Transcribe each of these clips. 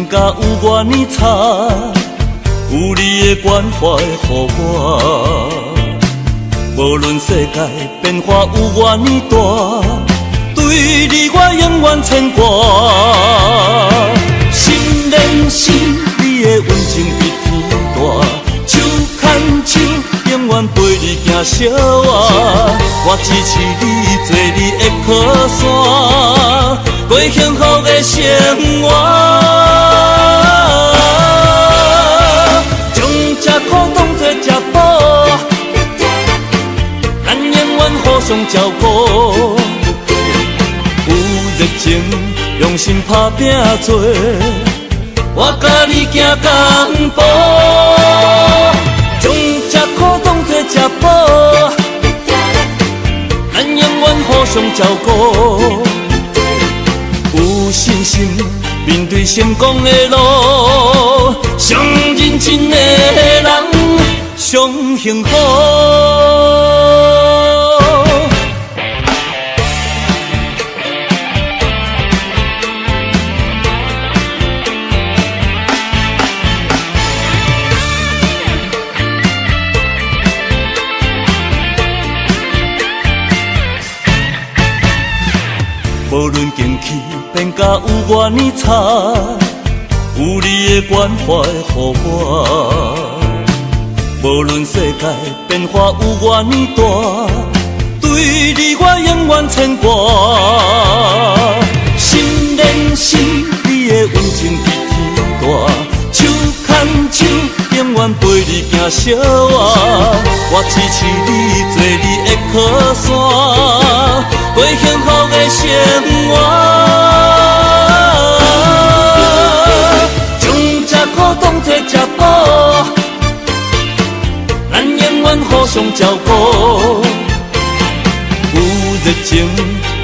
变甲有偌呢差，有你的关怀予我。无论世界变化有偌呢大，对你我永远牵挂。心连心，你的温情比天大，手牵手，永远陪你行小啊。我支持你，做你的靠山，过幸福的生活。将这苦当作这宝，咱永远互相照顾。有热情，用心打拼做，我甲你行同步。将这苦当作这宝，咱永远互相照顾。有信心面对成功的路，上认真的人上幸福。无论经济变甲有偌呢差，有你的关怀予我。无论世界变化有偌呢大，对你我永远牵挂。心连心，你的温情比天大，手牵手，永远陪你行小啊。我支持你，做你的靠山，过幸福的生活。将这苦当作这宝，咱永远互相照顾。有热情，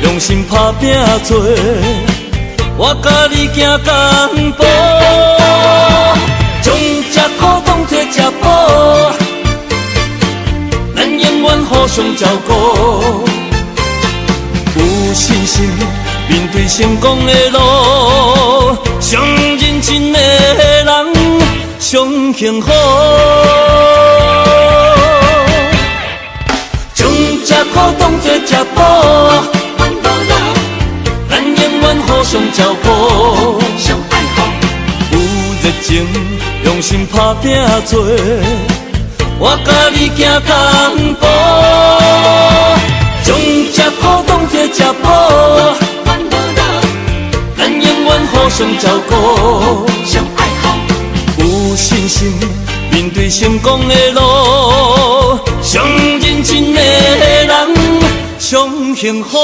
用心打拼做，我甲你行同步。将这苦当作这宝，咱永远互相照顾。有信心面对成功的路，上认真的人上幸福。将这苦当作这宝，咱永远互相照顾。有热情，用心打拼做，我甲你行同步。将这苦当作这宝，咱永远互相照顾。有信心面对成功的路，上认真的人上幸福。